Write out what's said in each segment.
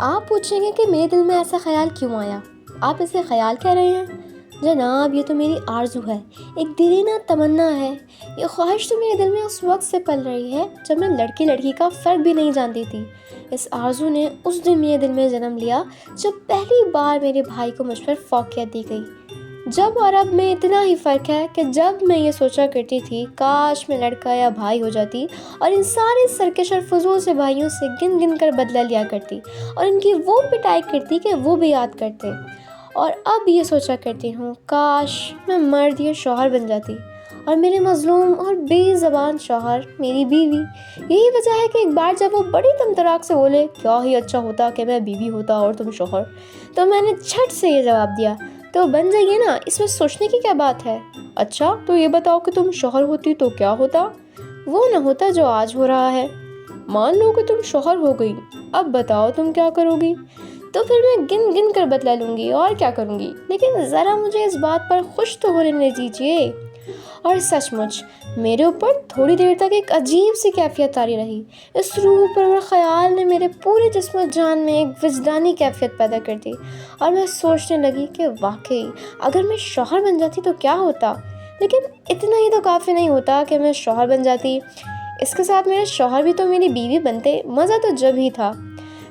آپ پوچھیں گے کہ میرے دل میں ایسا خیال کیوں آیا؟ آپ اسے خیال کہہ رہے ہیں؟ جناب یہ تو میری آرزو ہے، ایک دیرینہ تمنا ہے۔ یہ خواہش تو میرے دل میں اس وقت سے پل رہی ہے جب میں لڑکی کا فرق بھی نہیں جانتی تھی۔ اس آرزو نے اس دن میرے دل میں جنم لیا جب پہلی بار میرے بھائی کو مجھ پر فوقیت دی گئی۔ جب اور اب میں اتنا ہی فرق ہے کہ جب میں یہ سوچا کرتی تھی کاش میں لڑکا یا بھائی ہو جاتی اور ان سارے سرکش اور فضول سے بھائیوں سے گن گن کر بدلہ لیا کرتی اور ان کی وہ پٹائی کرتی کہ وہ بھی یاد کرتے۔ اور اب یہ سوچا کرتی ہوں کاش میں مرد یا شوہر بن جاتی اور میرے مظلوم اور بے زبان شوہر میری بیوی۔ یہی وجہ ہے کہ ایک بار جب وہ بڑی تمطراق سے بولے کیا ہی اچھا ہوتا کہ میں بیوی ہوتا اور تم شوہر، تو میں نے جھٹ سے یہ جواب دیا تو بن جائیے نا، اس میں سوچنے کی کیا بات ہے؟ اچھا تو یہ بتاؤ کہ تم شوہر ہوتی تو کیا ہوتا؟ وہ نہ ہوتا جو آج ہو رہا ہے۔ مان لو کہ تم شوہر ہو گئی، اب بتاؤ تم کیا کرو گی؟ تو پھر میں گن گن کر بدلہ لوں گی اور کیا کروں گی، لیکن ذرا مجھے اس بات پر خوش تو ہونے دیجیے۔ اور سچ مچ میرے اوپر تھوڑی دیر تک ایک عجیب سی کیفیت طاری رہی۔ اس روح پرور خیال نے میرے پورے جسم و جان میں ایک وجدانی کیفیت پیدا کر دی اور میں سوچنے لگی کہ واقعی اگر میں شوہر بن جاتی تو کیا ہوتا۔ لیکن اتنا ہی تو کافی نہیں ہوتا کہ میں شوہر بن جاتی، اس کے ساتھ میرے شوہر بھی تو میری بیوی بنتے۔ مزہ تو جب ہی تھا۔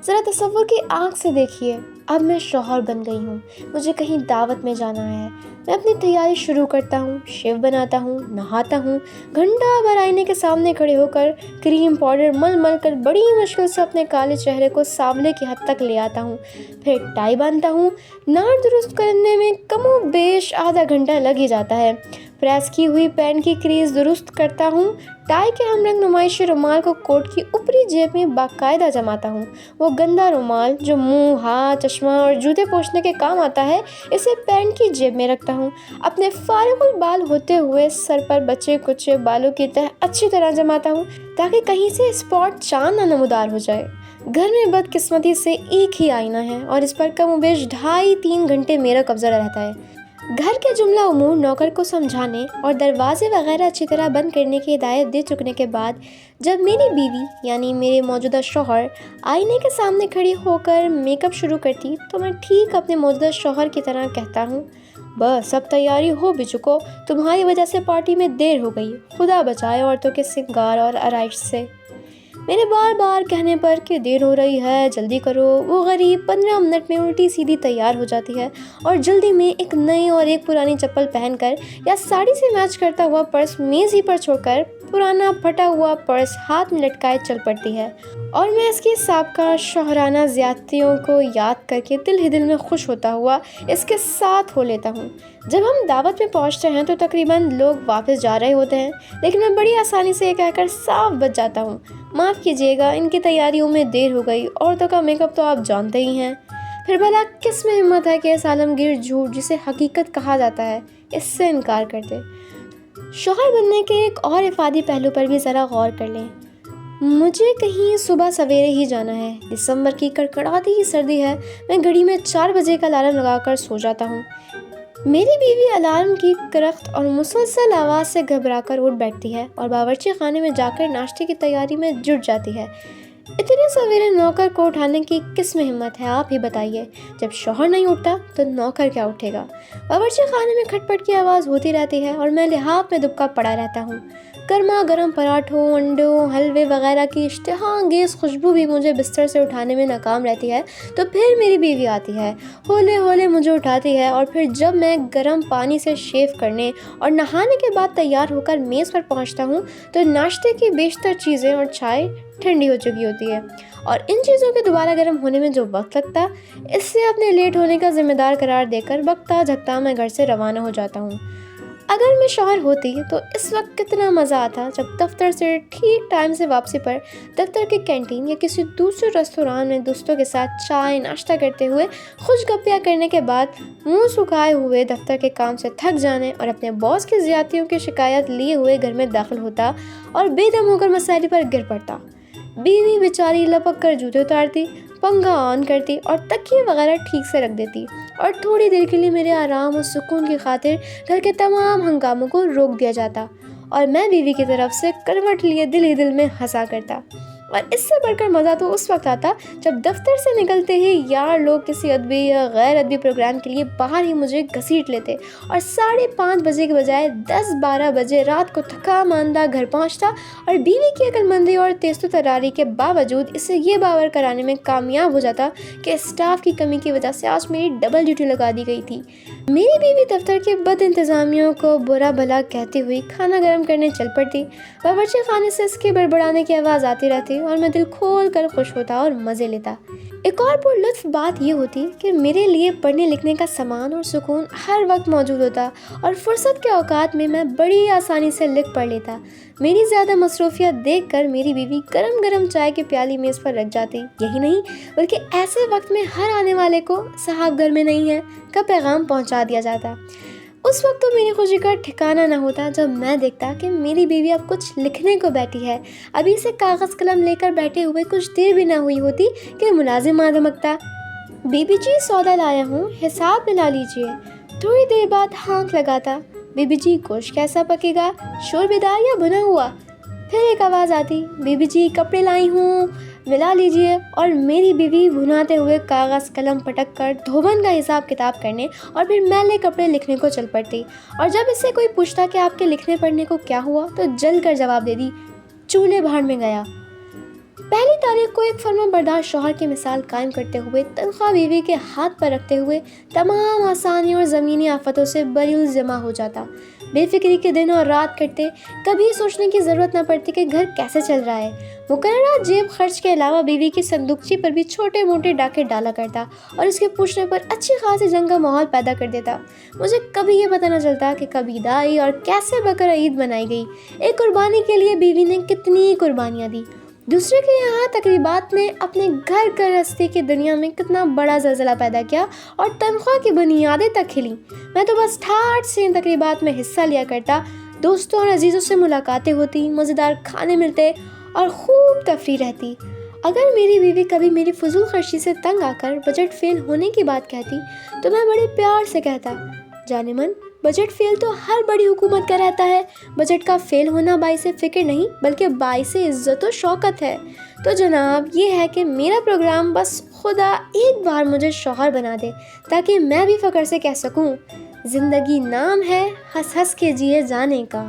ذرا تصور کی آنکھ سے دیکھیے، اب میں شوہر بن گئی ہوں، مجھے کہیں دعوت میں جانا ہے، میں اپنی تیاری شروع کرتا ہوں، شیو بناتا ہوں، نہاتا ہوں، گھنٹہ بھر آئینے کے سامنے کھڑے ہو کر کریم پاؤڈر مل مل کر بڑی مشکل سے اپنے کالے چہرے کو سانولے کی حد تک لے آتا ہوں، پھر ٹائی باندھتا ہوں۔ ناڑ درست کرنے میں کم و بیش آدھا گھنٹہ لگ ہی جاتا ہے۔ پریس کی ہوئی پینٹ کی کریز درست کرتا ہوں، ٹائی کے ہم رنگ نمائشی رومال کو کوٹ کی اوپری جیب میں باقاعدہ جماتا ہوں۔ وہ گندا رومال جو منہ، ہاتھ، چشمہ اور جوتے پوچھنے کے کام آتا ہے اسے پینٹ کی جیب میں رکھتا ہوں۔ اپنے فارغ البال ہوتے ہوئے سر پر بچے کچے بالوں کی تہ اچھی طرح جماتا ہوں تاکہ کہیں سے اسپاٹ چاند نہ نمودار ہو جائے۔ گھر میں بدقسمتی سے ایک ہی آئینہ ہے اور اس پر کم و بیش 2.5-3 گھنٹے میرا قبضہ رہتا ہے۔ گھر کے جملہ امور نوکر کو سمجھانے اور دروازے وغیرہ اچھی طرح بند کرنے کی ہدایت دے چکنے کے بعد جب میری بیوی یعنی میرے موجودہ شوہر آئینے کے سامنے کھڑی ہو کر میک اپ شروع کرتی تو میں ٹھیک اپنے موجودہ شوہر کی طرح کہتا ہوں بس اب تیاری ہو بھی چکو، تمہاری وجہ سے پارٹی میں دیر ہو گئی، خدا بچائے عورتوں کے سنگار اور آرائش سے۔ میرے بار بار کہنے پر کہ دیر ہو رہی ہے جلدی کرو، وہ غریب 15 منٹ میں الٹی سیدھی تیار ہو جاتی ہے اور جلدی میں ایک نئی اور ایک پرانی چپل پہن کر یا ساڑی سے میچ کرتا ہوا پرس میز ہی پر چھوڑ کر پرانا پھٹا ہوا پرس ہاتھ میں لٹکائے چل پڑتی ہے، اور میں اس کی سابقہ شوہرانہ زیادتیوں کو یاد کر کے دل ہی دل میں خوش ہوتا ہوا اس کے ساتھ ہو لیتا ہوں۔ جب ہم دعوت میں پہنچتے ہیں تو تقریباً لوگ واپس جا رہے ہوتے ہیں، لیکن میں بڑی آسانی سے یہ کہہ کر صاف بچ جاتا ہوں معاف کیجیے گا ان کی تیاریوں میں دیر ہو گئی، عورتوں کا میک اپ تو آپ جانتے ہی ہیں۔ پھر بھلا کس میں ہمت ہے کہ اس عالمگیر جھوٹ جسے حقیقت کہا جاتا ہے اس سے انکار کر دے۔ شوہر بننے کے ایک اور افادی پہلو پر بھی ذرا غور کر لیں۔ مجھے کہیں صبح سویرے ہی جانا ہے، دسمبر کی کڑکڑاتی ہی سردی ہے، میں گھڑی میں 4 بجے کا الارم لگا کر سو جاتا ہوں۔ میری بیوی الارم کی کرخت اور مسلسل آواز سے گھبرا کر اٹھ بیٹھتی ہے اور باورچی خانے میں جا کر ناشتے کی تیاری میں جٹ جاتی ہے۔ اتنے سویرے نوکر کو اٹھانے کی کس میں ہمت ہے آپ ہی بتائیے؟ جب شوہر نہیں اٹھتا تو نوکر کیا اٹھے گا؟ باورچی خانے میں کھٹ پٹ کی آواز ہوتی رہتی ہے اور میں لحاف میں دبکا پڑا رہتا ہوں۔ گرما گرم پراٹھوں، انڈوں، حلوے وغیرہ کی اشتہا انگیز خوشبو بھی مجھے بستر سے اٹھانے میں ناکام رہتی ہے تو پھر میری بیوی آتی ہے، ہولے ہولے مجھے اٹھاتی ہے، اور پھر جب میں گرم پانی سے شیو کرنے اور نہانے کے بعد تیار ہو کر میز پر پہنچتا ہوں تو ناشتے کی بیشتر چیزیں اور چائے ٹھنڈی ہو چکی ہوتی ہے، اور ان چیزوں کے دوبارہ گرم ہونے میں جو وقت لگتا اس سے اپنے لیٹ ہونے کا ذمہ دار قرار دے کر بکتا جھکتا میں گھر سے روانہ ہو جاتا ہوں۔ اگر میں شوہر ہوتی تو اس وقت کتنا مزہ آتا جب دفتر سے ٹھیک ٹائم سے واپسی پر دفتر کی کینٹین یا کسی دوسرے ریستوران میں دوستوں کے ساتھ چائے ناشتہ کرتے ہوئے خوش گپیاں کرنے کے بعد منہ سکھائے ہوئے دفتر کے کام سے تھک جانے اور اپنے باس کی زیادتیوں کی شکایت لیے ہوئے گھر میں داخل ہوتا اور بے دم ہو کر مسائل پر گر پڑتا۔ بیوی بیچاری لپک کر جوتے اتارتی، پنکھا آن کرتی اور تکیے وغیرہ ٹھیک سے رکھ دیتی اور تھوڑی دیر کے لیے میرے آرام اور سکون کی خاطر گھر کے تمام ہنگاموں کو روک دیا جاتا اور میں بیوی کی طرف سے کروٹ لیے دل ہی دل میں ہنسا کرتا۔ اور اس سے بڑھ کر مزہ تو اس وقت آتا جب دفتر سے نکلتے ہی یار لوگ کسی ادبی یا غیر ادبی پروگرام کے لیے باہر ہی مجھے گھسیٹ لیتے اور 5:30 بجے کے بجائے 10-12 بجے رات کو تھکا ماندہ گھر پہنچتا، اور بیوی کی عقل مندی اور تیز و تراری کے باوجود اسے یہ باور کرانے میں کامیاب ہو جاتا کہ اسٹاف کی کمی کی وجہ سے آج میری ڈبل ڈیوٹی لگا دی گئی تھی۔ میری بیوی دفتر کے بد انتظامیوں کو برا بھلا کہتی ہوئی کھانا گرم کرنے چل پڑتی، باورچی خانے سے اس کے بڑبڑانے کی آواز آتی رہتی اور میں دل کھول کر خوش ہوتا اور مزے لیتا۔ ایک اور پر لطف بات یہ ہوتی کہ میرے لیے پڑھنے لکھنے کا سامان اور سکون ہر وقت موجود ہوتا اور فرصت کے اوقات میں میں بڑی آسانی سے لکھ پڑھ لیتا۔ میری زیادہ مصروفیت دیکھ کر میری بیوی گرم گرم چائے کی پیالی میز پر رکھ جاتی۔ یہی نہیں بلکہ ایسے وقت میں ہر آنے والے کو صاحب گھر میں نہیں ہے کا پیغام پہنچا دیا جاتا۔ اس وقت تو میری خوشی کا ٹھکانہ نہ ہوتا جب میں دیکھتا کہ میری بیوی اب کچھ لکھنے کو بیٹھی ہے۔ ابھی سے کاغذ قلم لے کر بیٹھے ہوئے کچھ دیر بھی نہ ہوئی ہوتی کہ ملازم آ دھمکتا، بیبی جی سودا لایا ہوں، حساب ملا لیجئے۔ تھوڑی دیر بعد ہانک لگاتا، بیبی جی گوشت کیسا پکے گا، شور بیدار یا بنا ہوا؟ پھر ایک آواز آتی، بیبی جی کپڑے لائی ہوں، ملا لیجئے، اور میری بیوی بھناتے ہوئے کاغذ قلم پٹک کر دھوبن کا حساب کتاب کرنے اور پھر میلے کپڑے لکھنے کو چل پڑتی۔ اور جب اس سے کوئی پوچھتا کہ آپ کے لکھنے پڑھنے کو کیا ہوا تو جل کر جواب دے دی، چولہے بھاڑ میں گیا۔ پہلی تاریخ کو ایک فرما بردار شوہر کی مثال قائم کرتے ہوئے تنخواہ بیوی کے ہاتھ پر رکھتے ہوئے تمام آسانی اور زمینی آفتوں سے بری جمع ہو جاتا۔ بے فکری کے دن اور رات کٹتے، کبھی سوچنے کی ضرورت نہ پڑتی کہ گھر کیسے چل رہا ہے۔ مقررہ جیب خرچ کے علاوہ بیوی کی صندوقچی پر بھی چھوٹے موٹے ڈاکے ڈالا کرتا اور اس کے پوچھنے پر اچھی خاصی جنگ کا ماحول پیدا کر دیتا۔ مجھے کبھی یہ پتہ نہ چلتا کہ کب عید آئی اور کیسے بقرہ عید منائی گئی۔ ایک قربانی کے لیے بیوی نے کتنی قربانیاں دی، دوسرے کے یہاں تقریبات نے اپنے گھر گرہستی کی دنیا میں کتنا بڑا زلزلہ پیدا کیا اور تنخواہ کی بنیادیں تک ہلیں۔ میں تو بس ٹھاٹھ سے ان تقریبات میں حصہ لیا کرتا، دوستوں اور عزیزوں سے ملاقاتیں ہوتی، مزیدار کھانے ملتے اور خوب تفریح رہتی۔ اگر میری بیوی کبھی میری فضول خرچی سے تنگ آ کر بجٹ فیل ہونے کی بات کہتی تو میں بڑے پیار سے کہتا، جانے من بجٹ فیل تو ہر بڑی حکومت کا رہتا ہے، بجٹ کا فیل ہونا باعث فکر نہیں بلکہ باعث عزت و شوکت ہے۔ تو جناب یہ ہے کہ میرا پروگرام بس خدا ایک بار مجھے شوہر بنا دے تاکہ میں بھی فخر سے کہہ سکوں، زندگی نام ہے ہنس ہنس کے جیے جانے کا۔